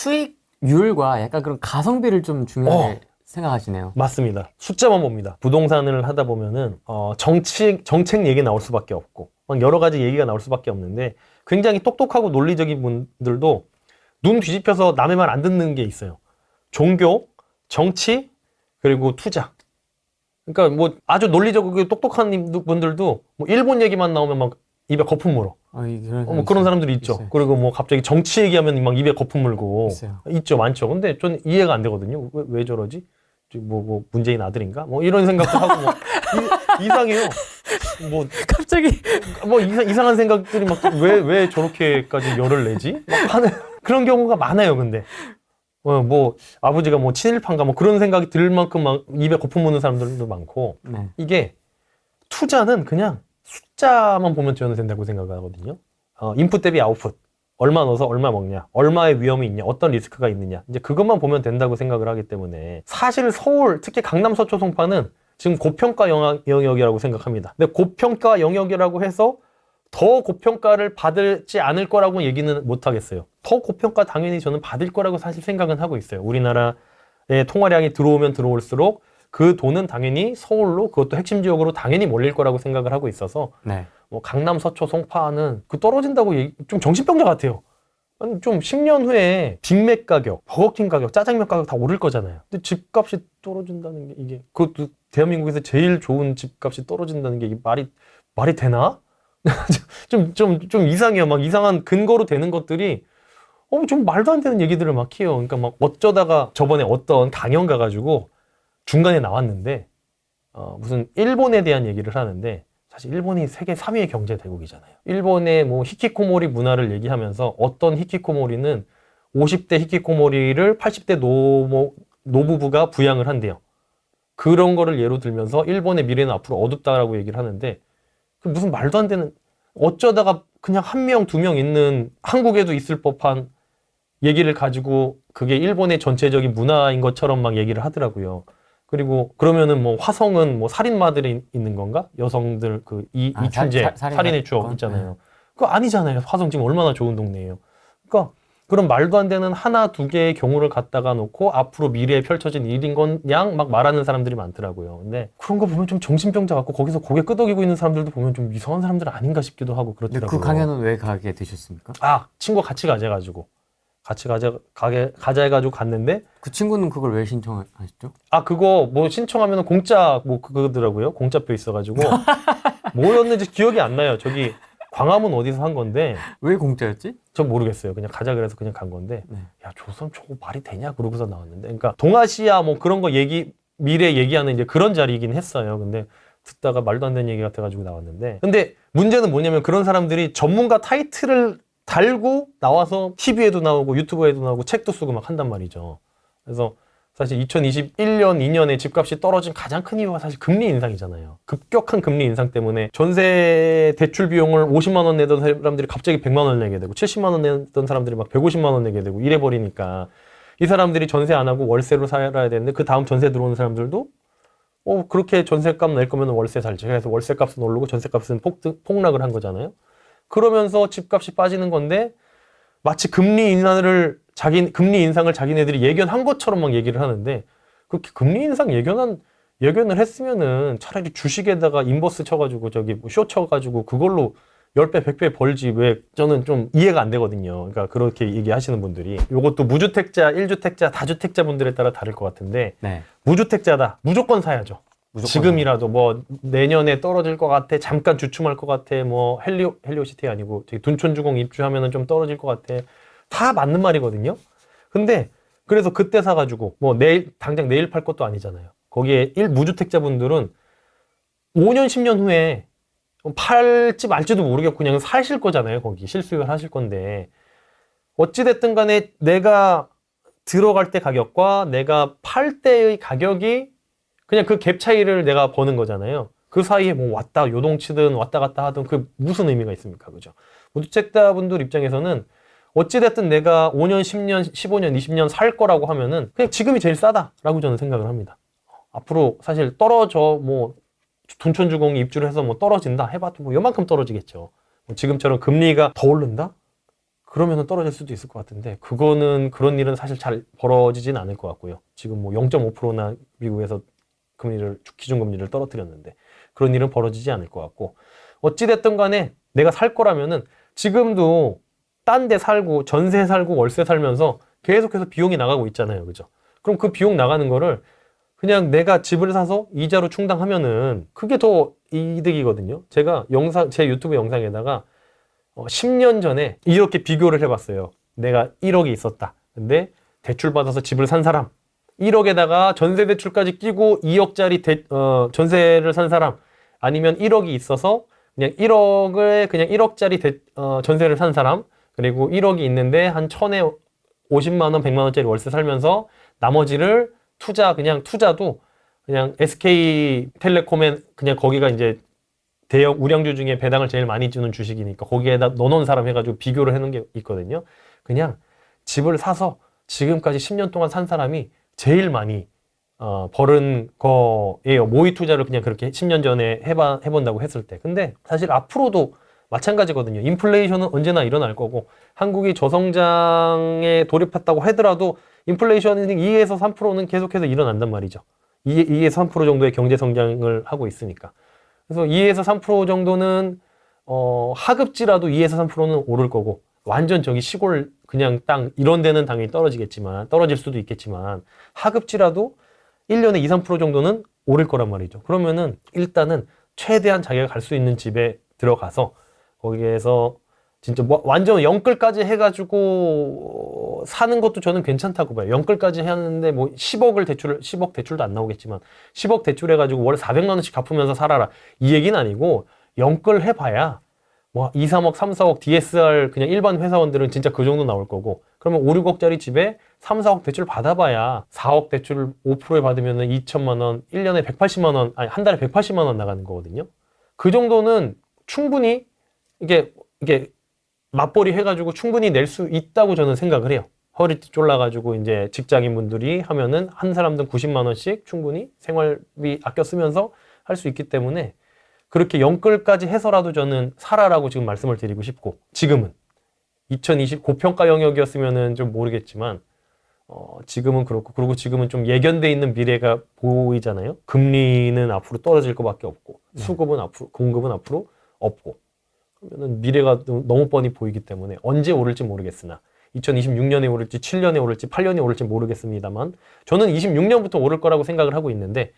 수익률과 약간 그런 가성비를 좀 중요하게 생각하시네요. 맞습니다. 숫자만 봅니다. 부동산을 하다 보면은 정책 얘기 나올 수밖에 없고 막 여러 가지 얘기가 나올 수밖에 없는데 굉장히 똑똑하고 논리적인 분들도 눈 뒤집혀서 남의 말 안 듣는 게 있어요. 종교, 정치, 그리고 투자. 그러니까 뭐 아주 논리적이고 똑똑한 분들도 뭐 일본 얘기만 나오면 막 입에 거품 물어. 뭐 그런 사람들이 있죠. 있어요. 그리고 뭐 갑자기 정치 얘기하면 막 입에 거품 물고 있어요. 있죠, 많죠. 근데 전 이해가 안 되거든요. 왜 저러지? 뭐 문재인 아들인가? 뭐 이런 생각도 하고 뭐 이상해요. 뭐 갑자기 뭐 이상한 생각들이 막 왜 저렇게까지 열을 내지? 막 하는 그런 경우가 많아요. 근데 뭐 아버지가 뭐 친일파인가 뭐 그런 생각이 들 만큼 막 입에 거품 무는 사람들도 많고 네. 이게 투자는 그냥 숫자만 보면 저는 된다고 생각하거든요. 인풋 대비 아웃풋. 얼마 넣어서 얼마 먹냐, 얼마의 위험이 있냐, 어떤 리스크가 있느냐, 이제 그것만 보면 된다고 생각을 하기 때문에 사실 서울, 특히 강남 서초 송파는 지금 고평가 영역이라고 생각합니다. 근데 고평가 영역이라고 해서 더 고평가를 받지 않을 거라고 얘기는 못 하겠어요. 더 고평가 당연히 저는 받을 거라고 사실 생각은 하고 있어요. 우리나라의 통화량이 들어오면 들어올수록 그 돈은 당연히 서울로, 그것도 핵심 지역으로 당연히 몰릴 거라고 생각을 하고 있어서 네. 뭐 강남, 서초, 송파는 그 떨어진다고 좀 정신병자 같아요. 아니, 좀 10년 후에 빅맥 가격, 버거킹 가격, 짜장면 가격 다 오를 거잖아요. 근데 집값이 떨어진다는 게 이게 그것도 대한민국에서 제일 좋은 집값이 떨어진다는 게 이게 말이 되나? 좀 이상해요. 막 이상한 근거로 되는 것들이 좀 말도 안 되는 얘기들을 막 해요. 그러니까 막 어쩌다가 저번에 어떤 강연 가가지고 중간에 나왔는데 무슨 일본에 대한 얘기를 하는데 사실 일본이 세계 3위의 경제 대국이잖아요. 일본의 뭐 히키코모리 문화를 얘기하면서 어떤 히키코모리는 50대 히키코모리를 80대 노부부가 부양을 한대요. 그런 거를 예로 들면서 일본의 미래는 앞으로 어둡다라고 얘기를 하는데 그 무슨 말도 안 되는, 어쩌다가 그냥 한 명, 두 명 있는 한국에도 있을 법한 얘기를 가지고 그게 일본의 전체적인 문화인 것처럼 막 얘기를 하더라고요. 그리고 그러면은 뭐 화성은 뭐 살인마들이 있는 건가? 여성들 그 이춘재 살인의 추억 있잖아요. 그거 아니잖아요. 화성 지금 얼마나 좋은 동네예요. 그러니까 그런 말도 안 되는 하나 두 개의 경우를 갖다가 놓고 앞으로 미래에 펼쳐진 일인 건 양 막 말하는 사람들이 많더라고요. 근데 그런 거 보면 좀 정신병자 같고 거기서 고개 끄덕이고 있는 사람들도 보면 좀 이상한 사람들 아닌가 싶기도 하고 그렇더라고요. 그 강연은 왜 가게 되셨습니까? 친구가 같이 가자가지고 가자 해가지고 갔는데 그 친구는 그걸 왜 신청하셨죠? 그거 뭐 신청하면 공짜 뭐 그거더라고요. 공짜표 있어가지고 뭐였는지 기억이 안 나요. 저기 광화문 어디서 한 건데 왜 공짜였지? 전 모르겠어요. 그냥 가자 그래서 그냥 간 건데 네. 야, 조선 저거 말이 되냐 그러고서 나왔는데, 그러니까 동아시아 뭐 그런 거 미래 얘기하는 이제 그런 자리이긴 했어요. 근데 듣다가 말도 안 되는 얘기 같아가지고 나왔는데, 근데 문제는 뭐냐면 그런 사람들이 전문가 타이틀을 달고 나와서 TV에도 나오고 유튜브에도 나오고 책도 쓰고 막 한단 말이죠. 그래서 사실 2021년, 2년에 집값이 떨어진 가장 큰 이유가 사실 금리 인상이잖아요. 급격한 금리 인상 때문에 전세 대출 비용을 50만 원 내던 사람들이 갑자기 100만 원 내게 되고 70만 원 내던 사람들이 막 150만 원 내게 되고 이래버리니까 이 사람들이 전세 안 하고 월세로 살아야 되는데 그 다음 전세 들어오는 사람들도 그렇게 전세값 낼 거면 월세 살지. 그래서 월세값은 오르고 전세값은 폭락을 한 거잖아요. 그러면서 집값이 빠지는 건데 마치 금리 인상을 자기네들이 예견한 것처럼 막 얘기를 하는데, 그렇게 금리 인상 예견을 했으면은 차라리 주식에다가 인버스 쳐가지고 저기 쇼 쳐가지고 그걸로 10배, 100배 벌지. 왜 저는 좀 이해가 안 되거든요. 그러니까 그렇게 얘기하시는 분들이. 요것도 무주택자, 1주택자, 다주택자 분들에 따라 다를 것 같은데 네. 무주택자다. 무조건 사야죠. 지금이라도 뭐 내년에 떨어질 것 같아, 잠깐 주춤할 것 같아, 뭐 헬리오시티 아니고 저기 둔촌주공 입주하면은 좀 떨어질 것 같아, 다 맞는 말이거든요. 근데 그래서 그때 사가지고 뭐 당장 내일 팔 것도 아니잖아요. 거기에 무주택자분들은 5년 10년 후에 팔지 말지도 모르겠고 그냥 사실 거잖아요. 거기 실수요를 하실 건데 어찌됐든 간에 내가 들어갈 때 가격과 내가 팔 때의 가격이 그냥 그 갭 차이를 내가 버는 거잖아요. 그 사이에 뭐 요동치든 왔다 갔다 하든 그 무슨 의미가 있습니까? 그죠? 무주택자분들 입장에서는 어찌됐든 내가 5년, 10년, 15년, 20년 살 거라고 하면은 그냥 지금이 제일 싸다라고 저는 생각을 합니다. 앞으로 사실 뭐 둔촌주공이 입주를 해서 뭐 떨어진다 해봐도 뭐 요만큼 떨어지겠죠. 지금처럼 금리가 더 오른다? 그러면은 떨어질 수도 있을 것 같은데 그거는 그런 일은 사실 잘 벌어지진 않을 것 같고요. 지금 뭐 0.5%나 미국에서 기준금리를 떨어뜨렸는데 그런 일은 벌어지지 않을 것 같고 어찌됐든 간에 내가 살 거라면은 지금도 딴 데 살고 전세 살고 월세 살면서 계속해서 비용이 나가고 있잖아요. 그죠? 그럼 그 비용 나가는 거를 그냥 내가 집을 사서 이자로 충당하면은 그게 더 이득이거든요. 제가 제 유튜브 영상에다가 10년 전에 이렇게 비교를 해봤어요. 내가 1억이 있었다. 근데 대출 받아서 집을 산 사람 1억에다가 전세 대출까지 끼고 2억짜리 전세를 산 사람 아니면 1억이 있어서 그냥 1억을 그냥 1억짜리 전세를 산 사람 그리고 1억이 있는데 한 1000에 50만 원, 100만 원짜리 월세 살면서 나머지를 투자도 그냥 SK텔레콤에 그냥 거기가 이제 대형 우량주 중에 배당을 제일 많이 주는 주식이니까 거기에다 넣어놓은 사람 해가지고 비교를 해놓은 게 있거든요. 그냥 집을 사서 지금까지 10년 동안 산 사람이 제일 많이 벌은 거예요. 모의 투자를 그냥 그렇게 10년 전에 해본다고 했을 때. 근데 사실 앞으로도 마찬가지거든요. 인플레이션은 언제나 일어날 거고 한국이 저성장에 돌입했다고 하더라도 인플레이션은 2에서 3%는 계속해서 일어난단 말이죠. 2에서 3% 정도의 경제 성장을 하고 있으니까. 그래서 2에서 3% 정도는 하급지라도 2에서 3%는 오를 거고 완전 저기 시골 그냥 땅 이런 데는 당연히 떨어질 수도 있겠지만 하급지라도 1년에 2, 3% 정도는 오를 거란 말이죠. 그러면은 일단은 최대한 자기가 갈 수 있는 집에 들어가서 거기에서 진짜 뭐 완전 영끌까지 해가지고 사는 것도 저는 괜찮다고 봐요. 영끌까지 하는데 뭐 10억 대출도 안 나오겠지만 10억 대출해가지고 월 400만 원씩 갚으면서 살아라. 이 얘기는 아니고 영끌 해봐야 뭐 2, 3억, 3, 4억 DSR 그냥 일반 회사원들은 진짜 그 정도 나올 거고 그러면 5, 6억짜리 집에 3, 4억 대출 받아봐야 4억 대출 5%에 받으면 2천만 원, 1년에 180만 원, 아니 한 달에 180만 원 나가는 거거든요. 그 정도는 충분히 이게 맞벌이 해가지고 충분히 낼 수 있다고 저는 생각을 해요. 허리띠 졸라가지고 이제 직장인분들이 하면은 한 사람당 90만 원씩 충분히 생활비 아껴 쓰면서 할 수 있기 때문에 그렇게 영끌까지 해서라도 저는 살아라고 지금 말씀을 드리고 싶고 지금은 2020 고평가 영역이었으면은 좀 모르겠지만 지금은 그렇고 그리고 지금은 좀 예견돼 있는 미래가 보이잖아요. 금리는 앞으로 떨어질 것밖에 없고 공급은 앞으로 없고 그러면은 미래가 너무 뻔히 보이기 때문에 언제 오를지 모르겠으나 2026년에 오를지 7년에 오를지 8년에 오를지 모르겠습니다만 저는 26년부터 오를 거라고 생각을 하고 있는데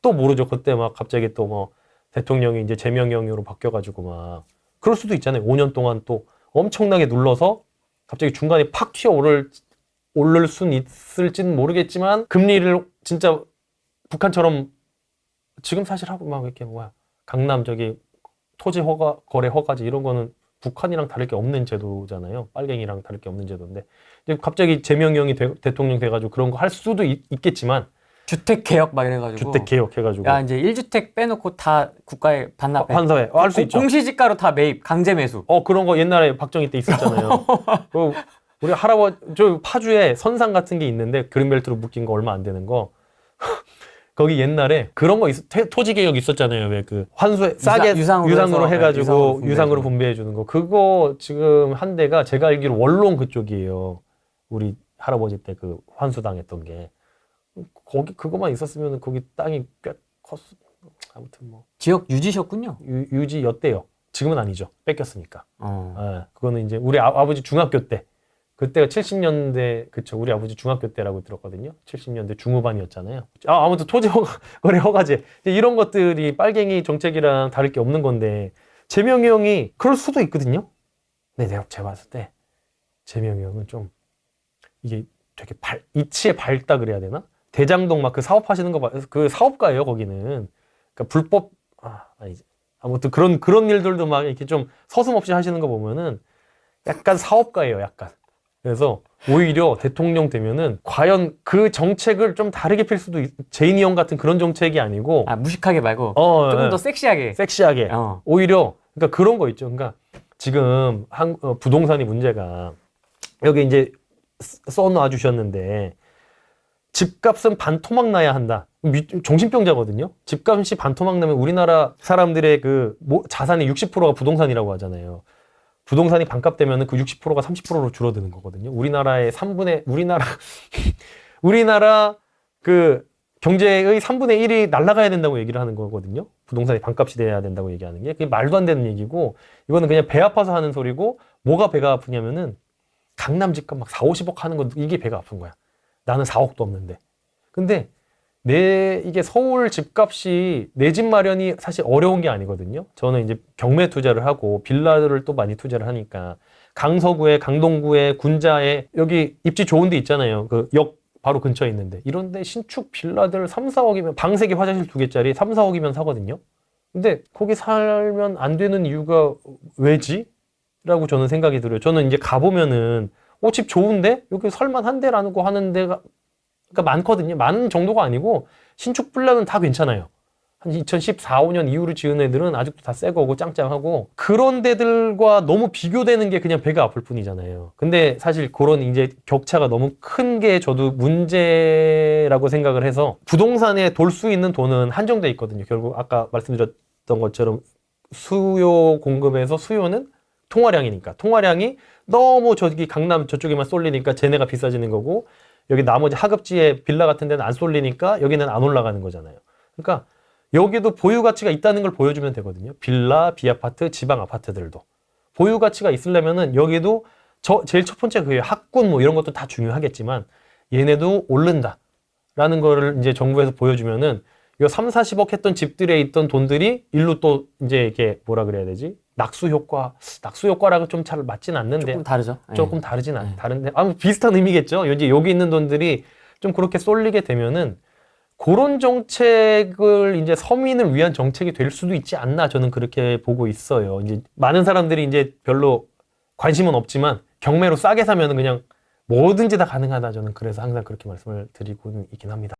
또 모르죠. 그때 막 갑자기 또 뭐 대통령이 이제 제명령으로 바뀌어가지고 막 그럴 수도 있잖아요. 5년 동안 또 엄청나게 눌러서 갑자기 중간에 팍 오를 순 있을지는 모르겠지만 금리를 진짜 북한처럼 지금 사실 하고 막 이렇게 강남 저기 토지 거래 허가제 이런 거는 북한이랑 다를 게 없는 제도잖아요. 빨갱이랑 다를 게 없는 제도인데 이제 갑자기 제명령이 대통령 돼가지고 그런 거 할 수도 있겠지만 주택 개혁 막 이래가지고 주택 개혁 해가지고 야 이제 1주택 빼놓고 다 국가에 반납해. 환서해. 할 수 있죠. 공시지가로 다 매입, 강제 매수. 그런 거 옛날에 박정희 때 있었잖아요. 우리 할아버지 저 파주에 선상 같은 게 있는데 그린벨트로 묶인 거 얼마 안 되는 거. 거기 옛날에 그런 거 토지 개혁 있었잖아요. 왜 그 환수에 싸게 유상으로 해가지고 유상으로 분배해 주는 거. 그거 지금 한 대가 제가 알기로 원롱 그쪽이에요. 우리 할아버지 때 그 환수당했던 게. 거기 그거만 있었으면 거기 땅이 꽤 컸어. 아무튼 뭐 지역 유지셨군요. 유지였대요. 지금은 아니죠. 뺏겼으니까. 그거는 이제 우리 아버지 중학교 때 그때가 70년대 그쵸. 우리 아버지 중학교 때라고 들었거든요. 70년대 중후반이었잖아요. 아무튼 토지 거래 허가제 이런 것들이 빨갱이 정책이랑 다를 게 없는 건데 재명이 형이 그럴 수도 있거든요. 근데 제가 봤을 때 재명이 형은 좀 이게 되게 이치에 밝다 그래야 되나? 대장동 막 그 사업하시는 거 봐. 그 사업가예요, 거기는. 그러니까 불법, 아니지. 아무튼 그런 일들도 막 이렇게 좀 서슴없이 하시는 거 보면은 약간 사업가예요, 약간. 그래서 오히려 대통령 되면은 과연 그 정책을 좀 다르게 필 수도 제인이 형 같은 그런 정책이 아니고. 무식하게 말고 조금 더 섹시하게. 오히려, 그러니까 그런 거 있죠. 그러니까 지금 부동산이 문제가 여기 이제 써놔 주셨는데 집값은 반토막 나야 한다. 정신병자거든요. 집값이 반토막 나면 우리나라 사람들의 그 자산의 60%가 부동산이라고 하잖아요. 부동산이 반값되면은 그 60%가 30%로 줄어드는 거거든요. 우리나라 그 경제의 3분의 1이 날아가야 된다고 얘기를 하는 거거든요. 부동산이 반값이 돼야 된다고 얘기하는 게. 그게 말도 안 되는 얘기고, 이거는 그냥 배 아파서 하는 소리고, 뭐가 배가 아프냐면은, 강남 집값 막 4, 50억 하는 거, 이게 배가 아픈 거야. 나는 4억도 없는데. 근데, 이게 서울 집값이, 내 집 마련이 사실 어려운 게 아니거든요. 저는 이제 경매 투자를 하고, 빌라를 또 많이 투자를 하니까, 강서구에, 강동구에, 군자에, 여기 입지 좋은 데 있잖아요. 그 역 바로 근처에 있는데 이런데 신축 빌라들 3, 4억이면 방 3개 화장실 2개짜리 3, 4억이면 사거든요. 근데 거기 살면 안 되는 이유가 왜지? 라고 저는 생각이 들어요. 저는 이제 가보면은 집 좋은데? 여기 살만한데라는 거 하는 데가 그러니까 많거든요. 많은 정도가 아니고 신축 빌라는 다 괜찮아요. 한 2014, 5년 이후로 지은 애들은 아직도 다 새 거고 짱짱하고 그런 데들과 너무 비교되는 게 그냥 배가 아플 뿐이잖아요. 근데 사실 그런 이제 격차가 너무 큰 게 저도 문제라고 생각을 해서 부동산에 돌 수 있는 돈은 한정돼 있거든요. 결국 아까 말씀드렸던 것처럼 수요 공급에서 수요는 통화량이니까 통화량이 너무 저기 강남 저쪽에만 쏠리니까 쟤네가 비싸지는 거고 여기 나머지 하급지에 빌라 같은 데는 안 쏠리니까 여기는 안 올라가는 거잖아요. 그러니까 여기도 보유 가치가 있다는 걸 보여주면 되거든요. 빌라, 비아파트, 지방 아파트들도. 보유 가치가 있으려면은 여기도 제일 첫 번째 그게 학군 뭐 이런 것도 다 중요하겠지만 얘네도 오른다. 라는 거를 이제 정부에서 보여주면은 이 3, 40억 했던 집들에 있던 돈들이 일로 또 이제 이게 뭐라 그래야 되지? 낙수 효과라고 좀 잘 맞진 않는데. 조금 다르죠. 조금 다르진 다른데. 비슷한 의미겠죠. 여기 있는 돈들이 좀 그렇게 쏠리게 되면은 그런 정책을 이제 서민을 위한 정책이 될 수도 있지 않나 저는 그렇게 보고 있어요. 이제 많은 사람들이 이제 별로 관심은 없지만 경매로 싸게 사면은 그냥 뭐든지 다 가능하다 저는 그래서 항상 그렇게 말씀을 드리고 있긴 합니다.